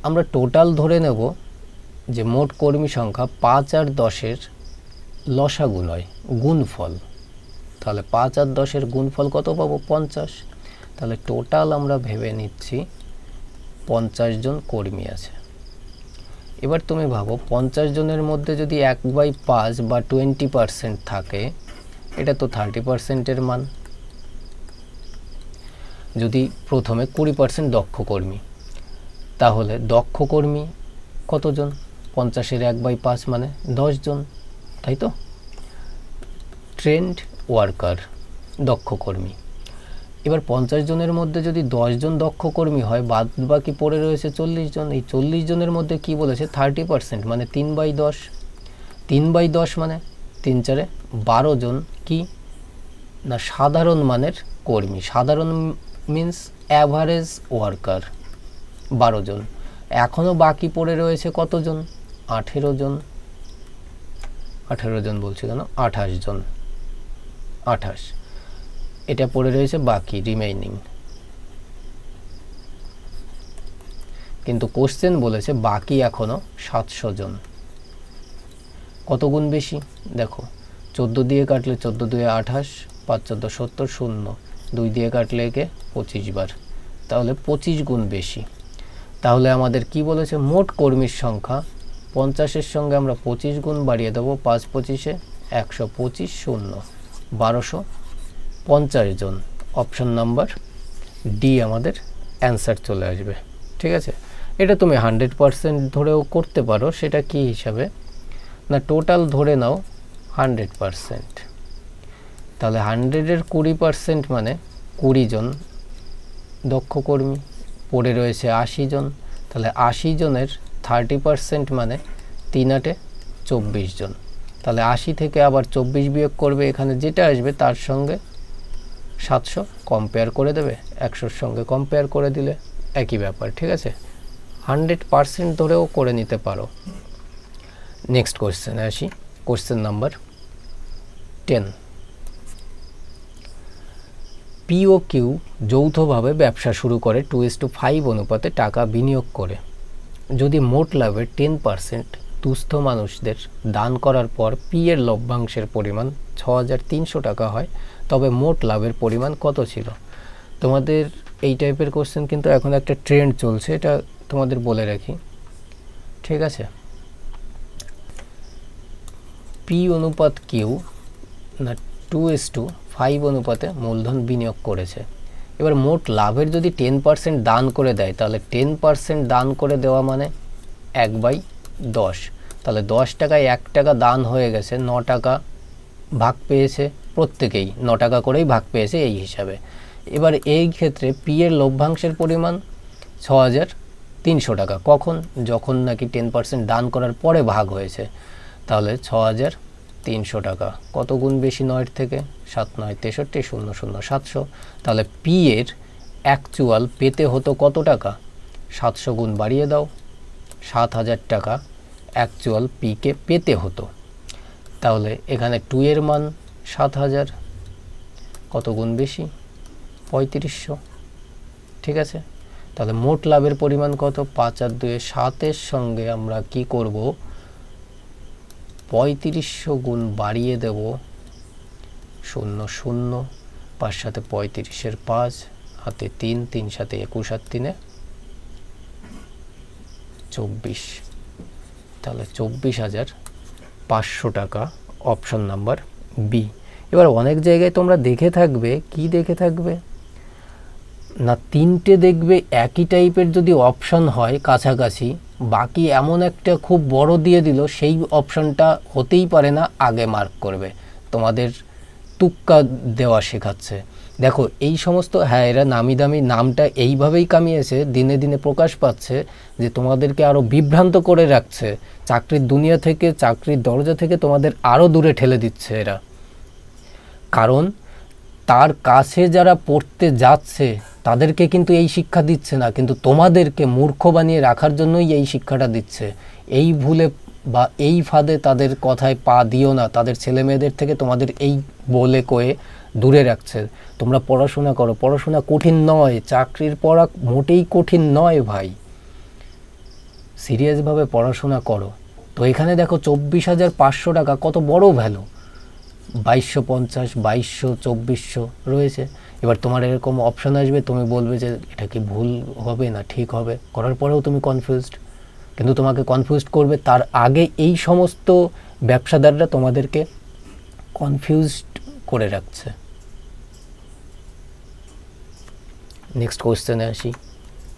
আমরা টোটাল ধরে নেব যে মোট কর্মী সংখ্যা 5 আর 10-এর লসাগু নয়, গুণফল। তাহলে 5 আর 10-এর গুণফল কত পাবো? 50। তাহলে টোটাল আমরা ভেবে নিচ্ছি 50 জন কর্মী আছে। এবার তুমি ভাবো 50 জনের মধ্যে যদি 1/5 বা 20% থাকে, এটা তো 30%-এর মান। যদি প্রথমে 20% দক্ষ কর্মী, তাহলে দক্ষ কর্মী কতজন? 50-এর 1/5 মানে 10 জন, তাই তো? ট্রেন্ড ওয়ার্কার, দক্ষ কর্মী। এবার 50 জনের মধ্যে যদি 10 জন দক্ষ কর্মী হয়, বাদ বাকি পড়ে রয়েছে 40 জন। এই 40 জনের মধ্যে কি বলেছে? 30%, মানে 3/10। 3/10 মানে 3 4 12 জন কি না সাধারণ মানের কর্মী। সাধারণ মিন্স অ্যাভারেজ ওয়ার্কার 12 জন। এখনো বাকি পড়ে রয়েছে কতজন? 18 জন। 18 জন বলছি কেন? 28 জন। 28 এটা পড়ে রয়েছে বাকি, রিমেইনিং। কিন্তু কোশ্চেন বলেছে বাকি এখনো 700 জন। কত গুণ বেশি? দেখো 14 দিয়ে কাটলে 14 2 28, 5 14 70, 0 2 দিয়ে কাটলে একে 25 বার, তাহলে 25 গুণ বেশি। তাহলে আমাদের কি বলেছে? মোট কর্মীর সংখ্যা 50-এর সঙ্গে আমরা 25 গুণ বাড়িয়ে দেবো, 5 25-এ 125, 0 1250 জন। অপশন নাম্বার ডি আমাদের অ্যান্সার চলে আসবে। ঠিক আছে, এটা তুমি 100% ধরেও করতে পারো। সেটা কি হিসাবে? না টোটাল ধরে নাও 100%। তাহলে 100-এর 20% মানে 20 জন দক্ষ কর্মী, পড়ে রয়েছে 80 জন। তাহলে 80 জনের 30% মানে 3 8 24 জন। তাহলে 80 থেকে আবার 24 বিয়োগ করবে, এখানে যেটা আসবে তার সঙ্গে 700 কম্পেয়ার করে দেবে, 100-র সঙ্গে কম্পেয়ার করে দিলে একই ব্যাপার। ঠিক আছে, 100% ধরেও করে নিতে পারো। নেক্সট কোশ্চেনে আসি। Question number 10। P O Q যৌথভাবে ব্যবসা শুরু করে 2:5 অনুপাতে টাকা বিনিয়োগ করে। যদি মোট লাভের 10% দুস্থ মানুষদের দান করার পর পি এর লভ্যাংশের পরিমাণ 6,300 টাকা হয়, তবে মোট লাভের পরিমাণ কত ছিল? তোমাদের এই টাইপের কোশ্চেন কিন্তু এখন একটা ট্রেন্ড চলছে, এটা তোমাদের বলে রাখি। ঠিক আছে, পি অনুপাত কিউ না 2:5 অনুপাতে মূলধন বিনিয়োগ করেছে। এবার মোট লাভের যদি 10% দান করে দেয়, তাহলে 10% দান করে দেওয়া মানে 1/10। তাহলে 10 টাকায় 1 টাকা দান হয়ে গেছে, 9 টাকা ভাগ পেয়েছে প্রত্যেকেই, 9 টাকা করেই ভাগ পেয়েছে এই হিসাবে। এবার এই ক্ষেত্রে পি এর লভ্যাংশের পরিমাণ 6,300 টাকা। কখন? যখন নাকি 10% দান করার পরে ভাগ হয়েছে। তাহলে 6,300 টাকা কত গুণ বেশি 9-এর থেকে? 7 9 63, 0 0 700। তাহলে পি এর অ্যাকচুয়াল পেতে হতো কত টাকা? 700 গুণ বাড়িয়ে দাও, 7,000 টাকা অ্যাকচুয়াল পিকে পেতে হতো। তাহলে এখানে 2 এর মান 7,000, কত গুণ বেশি? 3500। ঠিক আছে, তাহলে মোট লাভের পরিমাণ কত? 5 আর 2 7-এর সঙ্গে আমরা কি করব? 3500 গুণ বাড়িয়ে দেব, 0 0 5 সাথে 35-এর 5 হাতে 3 3 সাথে 21 আর 3 24। তাহলে 24,500 টাকা, অপশন নাম্বার বি। এবার অনেক জায়গায় তোমরা দেখে থাকবে, কি দেখে থাকবে না 3টে দেখবে একই টাইপের যদি অপশন হয় কাছাকাছি, বাকি এমন একটা খুব বড় দিয়ে দিল, সেই অপশনটা হতেই পারে না, আগে মার্ক করবে। তোমাদের তুক্কা দেওয়া শেখাচ্ছে। দেখো এই সমস্ত, হ্যাঁ এরা নামি দামি নামটা এইভাবেই কামিয়েছে, দিনে দিনে প্রকাশ পাচ্ছে যে তোমাদেরকে আরও বিভ্রান্ত করে রাখছে, চাকরির দুনিয়া থেকে, চাকরির দরজা থেকে তোমাদের আরও দূরে ঠেলে দিচ্ছে এরা। কারণ তার কাছে যারা পড়তে যাচ্ছে তাদেরকে কিন্তু এই শিক্ষা দিচ্ছে না, কিন্তু তোমাদেরকে মূর্খ বানিয়ে রাখার জন্যই এই শিক্ষাটা দিচ্ছে। এই ভুলে বা এই ফাঁদে তাদের কথায় পা দিও না, তাদের ছেলে মেয়েদের থেকে তোমাদের এই বলে কয়ে দূরে রাখছে। তোমরা পড়াশোনা করো, পড়াশোনা কঠিন নয়, চাকরির পড়া মোটেই কঠিন নয় ভাই। সিরিয়াসভাবে পড়াশোনা করো। তো এখানে দেখো 24,500 টাকা, কত বড় ভ্যালু, 2250, 2200, 2400 রয়েছে। এবার তোমার এরকম অপশন আসবে, তুমি বলবে যে এটা কি ভুল হবে না ঠিক হবে, করার পরেও তুমি কনফিউজড। কিন্তু তোমাকে কনফিউজড করবে তার আগে এই সমস্ত ব্যবসাদাররা তোমাদেরকে কনফিউজড করে রাখছে। নেক্সট কোশ্চেনে আসি,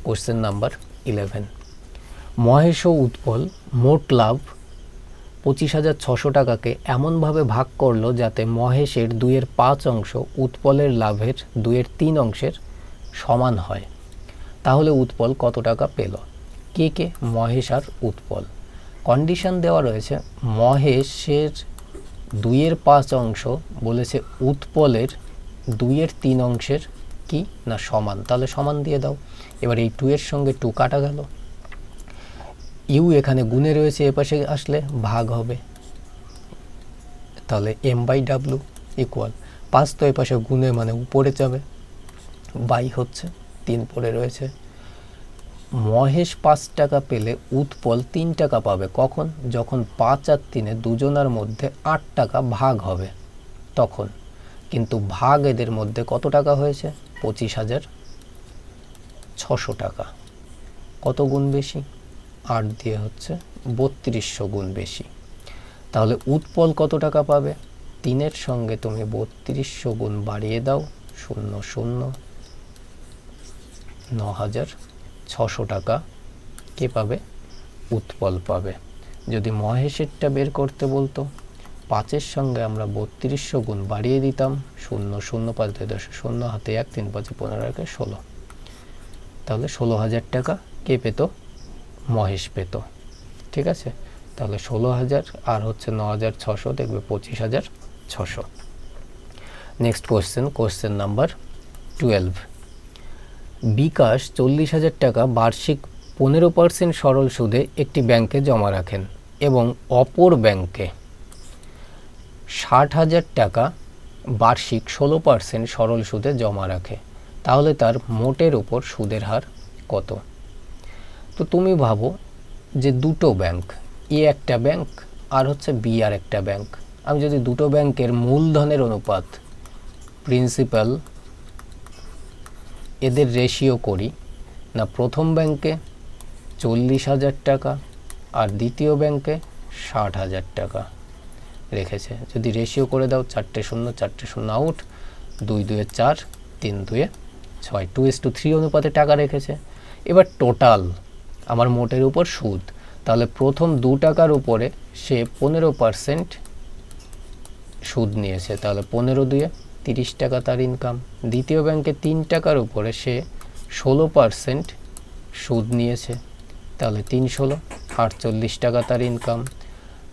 কোশ্চেন নাম্বার 11। মহেশ ও উৎপল মোট লাভ 25,600 টাকাকে এমনভাবে ভাগ করলো যাতে মহেশের 2/5 অংশ উৎপলের লাভের 2/3 অংশের সমান হয়। তাহলে উৎপল কত টাকা পেল? কে কে? মহেশ আর উৎপল। কন্ডিশন দেওয়া রয়েছে, মহেশের 2/5 অংশ বলেছে উৎপলের 2/3 অংশের কি না সমান, তাহলে সমান দিয়ে দাও। এবার এই 2 এর সঙ্গে 2 কাটা গেল, ইউ এখানে গুণে রয়েছে, এপাশে আসলে ভাগ হবে, তাহলে m/w ইকুয়াল 5 তো এপাশে গুণে মানে উপরে যাবে, বাই হচ্ছে 3 পড়ে রয়েছে। মহেশ 5 টাকা পেলে উৎপল 3 টাকা পাবে কখন? যখন 5 আর 3 দুজনার মধ্যে 8 টাকা ভাগ হবে তখন। কিন্তু ভাগ এদের মধ্যে কত টাকা হয়েছে? 25,600 টাকা। কত গুণ বেশি? 8 দিয়ে হচ্ছে 3200 গুণ বেশি। তাহলে উৎপল কত টাকা পাবে? 3 এর সঙ্গে তুমি 3200 গুণ বাড়িয়ে দাও, 0 0 9,600 টাকা কে পাবে? উৎপল পাবে। যদি মহেশেরটা বের করতে বলতো, 5-এর সঙ্গে আমরা 3200 গুণ বাড়িয়ে দিতাম, 0 0 5 2 10 0 হাতে 1 3 5 15 1 16, তাহলে 16,000 টাকা কে পেত? মহেশ পেত। ঠিক আছে, তাহলে 16,000 আর হচ্ছে 9,600, দেখবে 25,600। Next question, question number 12। বিকাশ 40,000 টাকা বার্ষিক 15% সরল সুদে একটি ব্যাংকে জমা রাখেন এবং অপর ব্যাংকে 60,000 টাকা বার্ষিক 16% সরল সুদে জমা রাখে। তাহলে তার মোটের উপর সুদের হার কত? তো তুমি ভাবো যে দুটো ব্যাংক, এ একটা ব্যাংক আর হচ্ছে বি আর একটা ব্যাংক। আমি যদি দুটো ব্যাংকের মূলধনের অনুপাত, প্রিন্সিপাল, এদের রেশিও করি না, প্রথম ব্যাংকে 40,000 টাকা আর দ্বিতীয় ব্যাংকে 60,000 টাকা রেখেছে। যদি রেশিও করে দাও, 4টে 0 4টে 0 আউট, 2 2 4 3 2 6, 2:3 অনুপাতে টাকা রেখেছে। এবার টোটাল আমার মোটের উপর সুদ, তাহলে প্রথম 2 টাকার উপরে সে 15% সুদ নিয়েছে, তাহলে 15 2 30 টাকা তার ইনকাম। দ্বিতীয় ব্যাংকে 3 টাকার উপরে সে 16% সুদ নিয়েছে, তাহলে 3 16 48 টাকা তার ইনকাম।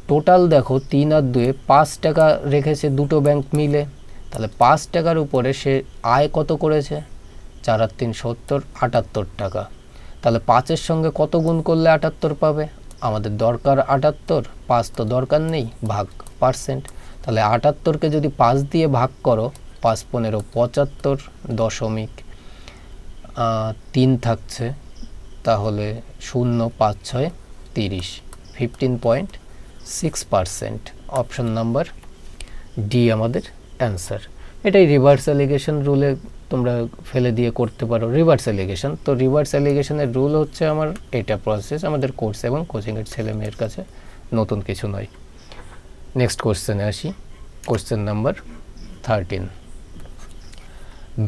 টোটাল দেখো 3 আর 2 5 টাকা রেখেছে দুটো ব্যাংক মিলে, তাহলে 5 টাকার উপরে সে আয় কত করেছে? 4 আর 3 70, 78 টাকা। তাহলে 5-এর সঙ্গে কত গুণ করলে 78 পাবে? আমাদের দরকার 78, 5 তো দরকার নেই, ভাগ পার্সেন্ট। তাহলে 78কে যদি 5 দিয়ে ভাগ করো, 5 15 75.3 থাকছে, তাহলে 0 5 6 30, 15.6%। অপশন নাম্বার ডি আমাদের অ্যান্সার। এটাই রিভার্স অ্যালিগেশন রুলে তোমরা ফেলে দিয়ে করতে পারো রিভার্স অ্যালিগেশন। তো রিভার্স অ্যালিগেশনের রুল হচ্ছে আমার এটা প্রসেস, আমাদের কোর্স এবং কোচিংয়ের ছেলে মেয়ের কাছে নতুন কিছু নয়। নেক্সট কোশ্চেনে আসি, কোশ্চেন নাম্বার 13।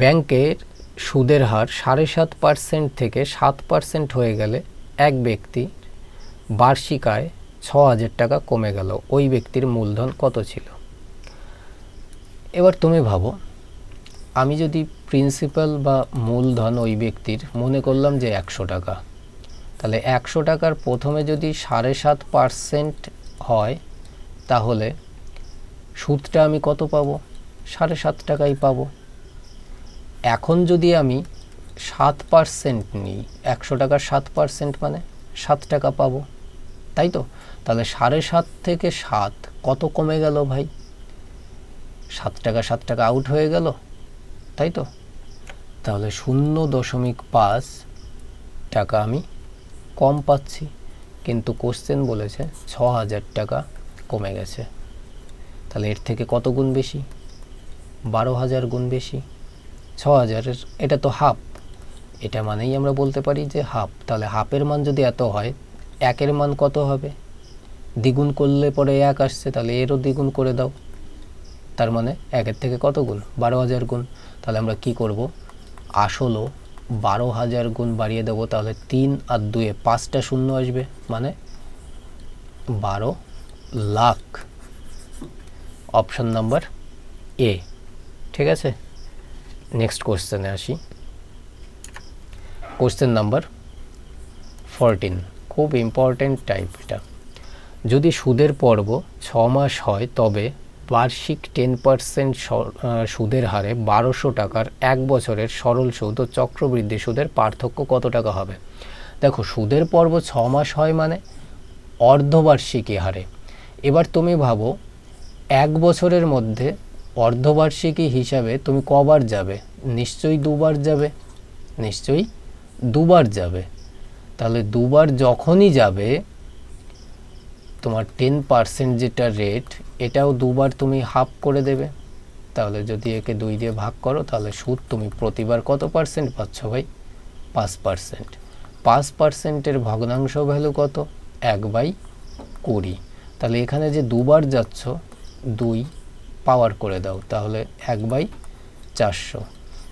ব্যাংকের সুদের হার 7.5% থেকে 7% হয়ে গেলে এক ব্যক্তি বার্ষিক আয় 6,000 টাকা কমে গেল, ওই ব্যক্তির মূলধন কত ছিল? এবার তুমি ভাবো, আমি যদি প্রিন্সিপাল বা মূলধন ওই ব্যক্তির মনে করলাম যে 100 টাকা, তাহলে 100 টাকার প্রথমে যদি 7.5% হয়, তাহলে সুদটা আমি কত পাবো? 7.5 টাকাই পাবো। এখন যদি আমি 7% নিই, 100 টাকার 7% মানে 7 টাকা পাবো, তাই তো? তাহলে 7.5 থেকে 7 কত কমে গেল ভাই? 7 টাকা আউট হয়ে গেল, তাই তো? তাহলে 0.5 টাকা আমি কম পাচ্ছি। কিন্তু কোশ্চেন বলেছে ৬,০০০ টাকা কমে গেছে। তাহলে এর থেকে কত গুণ বেশি? ১২,০০০ গুণ বেশি। ৬,০০০-এর এটা তো হাফ, এটা মানেই আমরা বলতে পারি যে হাফ। তাহলে হাফের মান যদি এত হয়, একের মান কত হবে? দ্বিগুণ করলে পরে ১ আসছে, তাহলে এরও দ্বিগুণ করে দাও। তার মানে একের থেকে কত গুণ? ১২,০০০ গুণ। তাহলে আমরা কি করব? আসলও ১২,০০০ গুণ বাড়িয়ে দেবো। তাহলে ৩ আর ২-এ ৫টা শূন্য আসবে, মানে ১২ লাখ। Option number A. ঠিক আছে, নেক্সট কোশ্চেনে আসি। কোশ্চেন নাম্বার 14, খুব ইম্পর্টেন্ট টাইপ এটা। যদি সুদের পর্ব ৬ মাস হয় তবে বার্ষিক 10% সুদের হারে ১২০০ টাকার ১ বছরের সরল সুদ ও চক্রবৃদ্ধি সুদের পার্থক্য কত টাকা হবে? দেখো, সুদের পর্ব ৬ মাস হয় মানে অর্ধবার্ষিকী হারে। এবার তুমি ভাবো ১ বছরের মধ্যে অর্ধবার্ষিকী হিসাবে তুমি কবার যাবে? নিশ্চয়ই দুবার যাবে, নিশ্চয়ই দুবার যাবে। তাহলে দুবার যখনই যাবে, তোমার 10% যেটা রেট, এটাও দুবার তুমি হাফ করে দেবে। তাহলে যদি একে ২ দিয়ে ভাগ করো, তাহলে সুদ তুমি প্রতিবার কত পার্সেন্ট পাচ্ছ ভাই? ৫%। ৫%-এর ভগ্নাংশ ভ্যালু কত? ১/২০। তাহলে এখানে যে দুবার যাচ্ছ, ২ পাওয়ার করে দাও, তাহলে ১/৪০০।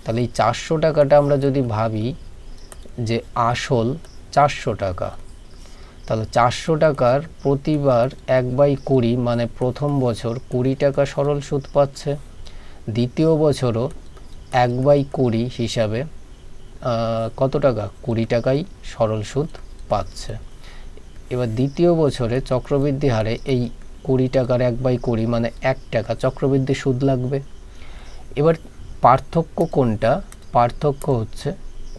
তাহলে এই ৪০০ টাকাটা আমরা যদি ভাবি যে আসল ৪০০ টাকা, তাহলে ৪০০ টাকার প্রতিবার ১/২০, মানে প্রথম বছর ২০ টাকা সরল সুদ পাচ্ছে, দ্বিতীয় বছরও ১/২০ হিসাবে কত টাকা? ২০ টাকাই সরল সুদ পাচ্ছে। এবার দ্বিতীয় বছরে চক্রবৃদ্ধি হারে এই ২০ টাকার ১/২০, মানে ১ টাকা চক্রবৃদ্ধি সুদ লাগবে। এবার পার্থক্য কোনটা? পার্থক্য হচ্ছে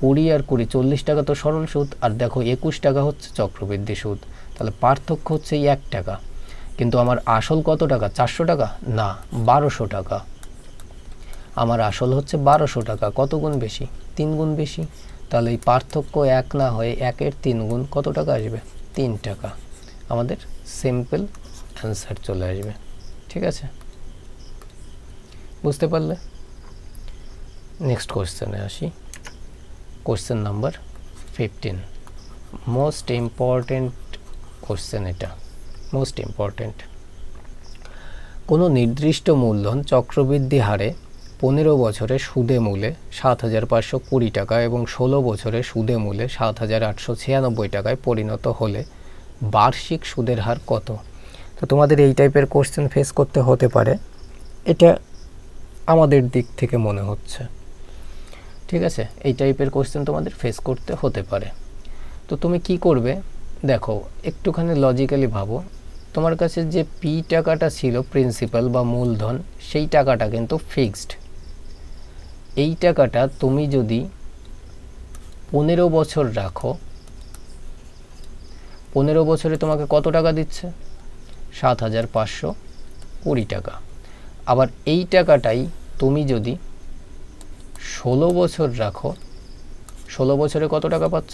২০ আর ২০, ৪০ টাকা তো সরল সুদ, আর দেখো ২১ টাকা হচ্ছে চক্রবৃদ্ধি সুদ। তাহলে পার্থক্য হচ্ছে এই ১ টাকা। কিন্তু আমার আসল কত টাকা? ৪০০ টাকা না, ১২০০ টাকা। আমার আসল হচ্ছে ১২০০ টাকা। কত গুণ বেশি? ৩ গুণ বেশি। তাহলে এই পার্থক্য ১ না হয়ে ১-এর ৩ গুণ কত টাকা আসবে? ৩ টাকা। আমাদের সিম্পল অ্যান্সার চলে আসবে। ঠিক আছে, বুঝতে পারলে? নেক্সট কোশ্চেনে আসি। Question number 15, most important question এটা, মোস্ট ইম্পর্টেন্ট। কোনো নির্দিষ্ট মূলধন চক্রবৃদ্ধি হারে ১৫ বছরে সুদে মূলে ৭৫২০ টাকা এবং ১৬ বছরে সুদে মূলে ৭৮৯৬ টাকায় পরিণত হলে বার্ষিক সুদের হার কত? তো তোমাদের এই টাইপের কোশ্চেন ফেস করতে হতে পারে, এটা আমাদের দিক থেকে মনে হচ্ছে। ঠিক আছে, এই টাইপের কোশ্চেন তোমাদের ফেস করতে হতে পারে। তো তুমি কি করবে? দেখো, একটুখানি লজিক্যালি ভাবো। তোমার কাছে যে পি টাকাটা ছিল, প্রিন্সিপাল বা মূলধন, সেই টাকাটা কিন্তু ফিক্সড। এই টাকাটা তুমি যদি ১৫ বছর রাখো, ১৫ বছরে তোমাকে কত টাকা দিচ্ছে? ৭৫২০ টাকা। আবার এই টাকাটাই তুমি যদি ১৬ বছর রাখো, ১৬ বছরে কত টাকা পাচ্ছ?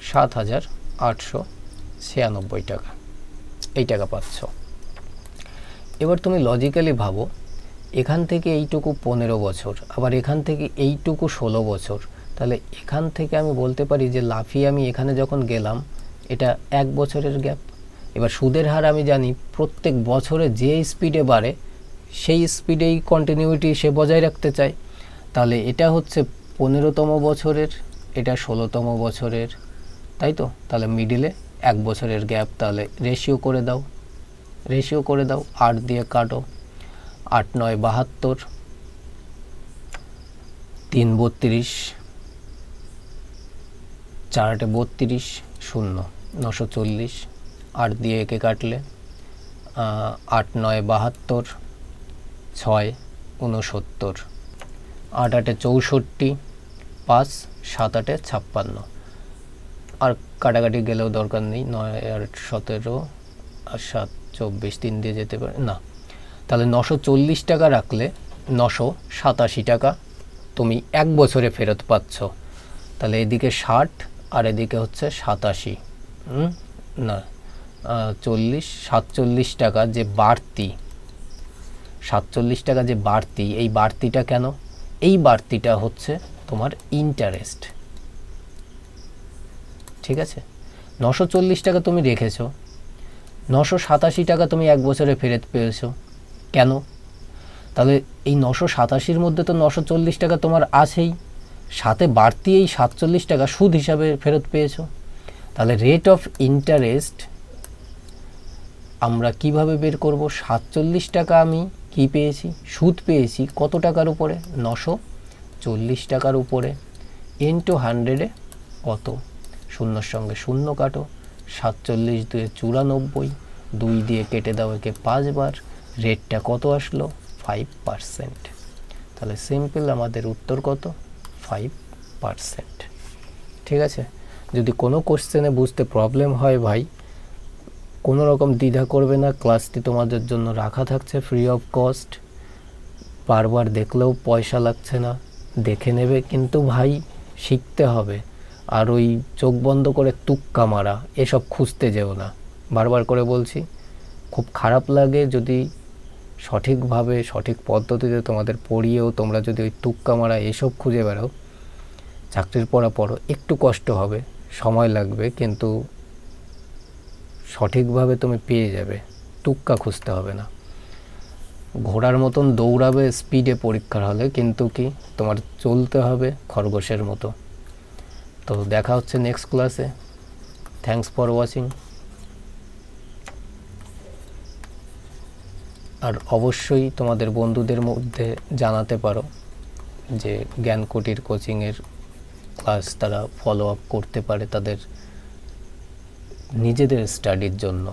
৭৮৯৬ টাকা। এই টাকা পাচ্ছ। এবার তুমি লজিক্যালি ভাবো, এখান থেকে এইটুকু ১৫ বছর, আবার এখান থেকে এইটুকু ১৬ বছর। তাহলে এখান থেকে আমি বলতে পারি যে লাফিয়ে আমি এখানে যখন গেলাম, এটা ১ বছরের গ্যাপ। এবার সুদের হার আমি জানি প্রত্যেক বছরে যে স্পিডে বাড়ে, সেই স্পিডেই কন্টিনিউটি সে বজায় রাখতে চায়। তাহলে এটা হচ্ছে ১৫তম বছরের, এটা ১৬তম বছরের, তাই তো? তাহলে মিডিলে ১ বছরের গ্যাপ। তাহলে রেশিও করে দাও, রেশিও করে দাও, ৮ দিয়ে কাটো, ৮ ৯ ৭২, ৩ ৩২, ৪ ৮ ৩২, ০ ৯৪০, ৮ দিয়ে একে কাটলে ৮ ৯ ৭২, ৬ ৬৯, ৮ ৮ ৬৪, ৫ ৭ ৮ ৫৬। আর কাটাকাটি গেলেও দরকার নেই, ৯ আর ১৭ আর ৭ ২৪, ৩ দিয়ে যেতে পারে না। তাহলে ৯৪০ টাকা রাখলে ৯৮৭ টাকা তুমি ১ বছরে ফেরত পাচ্ছ। তাহলে এদিকে ৬০ আর এদিকে হচ্ছে ৮৭, না 47 টাকা যে বাড়তি, 47 টাকা যে বাড়তি, এই বাড়তিটা কেন? এই বাড়তিটা হচ্ছে তোমার ইন্টারেস্ট, ঠিক আছে? 940 টাকা তুমি রেখেছো, 987 টাকা তুমি 1 বছরে ফেরত পেয়েছো, কেন? তাহলে এই 987-র মধ্যে তো 940 টাকা তোমার আছেই, সাথে বাড়তি এই 47 টাকা সুদ হিসাবে ফেরত পেয়েছো। তাহলে রেট অফ ইন্টারেস্ট আমরা কিভাবে বের করব? 47 টাকা আমি কি পেয়েছি? সুদ পেয়েছি কত টাকার উপরে? 940 টাকার উপরে, ইন্টু 100-এ কত? শূন্যর সঙ্গে শূন্য কাটো, 47 দুয়ে 94, 2 দিয়ে কেটে দাও একে 5 বার, রেটটা কত আসলো? 5%। তাহলে সিম্পল আমাদের উত্তর কত? 5%। ঠিক আছে? যদি কোনো কোশ্চেনে বুঝতে প্রবলেম হয় ভাই, কোনো রকম দ্বিধা করবে না, ক্লাসটি তোমাদের জন্য রাখা থাকছে ফ্রি অফ কস্ট, বারবার দেখলেও পয়সা লাগছে না, দেখে নেবে। কিন্তু ভাই শিখতে হবে, আর ওই চোখ বন্ধ করে তুক্কা মারা এসব খুঁজতে যেও না, বারবার করে বলছি। খুব খারাপ লাগে যদি সঠিকভাবে সঠিক পদ্ধতিতে তোমাদের পড়িয়েও তোমরা যদি ওই তুক্কা মারা এসব খুঁজে বেড়াও। চাকরির পড়ো, একটু কষ্ট হবে, সময় লাগবে, কিন্তু সঠিকভাবে তুমি পেয়ে যাবে, তুক্কা খুঁজতে হবে না। ঘোড়ার মতন দৌড়াবে স্পিডে পরীক্ষার হলে, কিন্তু কি তোমার চলতে হবে খরগোশের মতো। তো দেখা হচ্ছে নেক্সট ক্লাসে। Thanks for watching. আর অবশ্যই তোমাদের বন্ধুদের মধ্যে জানাতে পারো যে জ্ঞানকুটির কোচিংয়ের ক্লাস তারা ফলো আপ করতে পারে তাদের নিজেদের স্টাডির জন্য।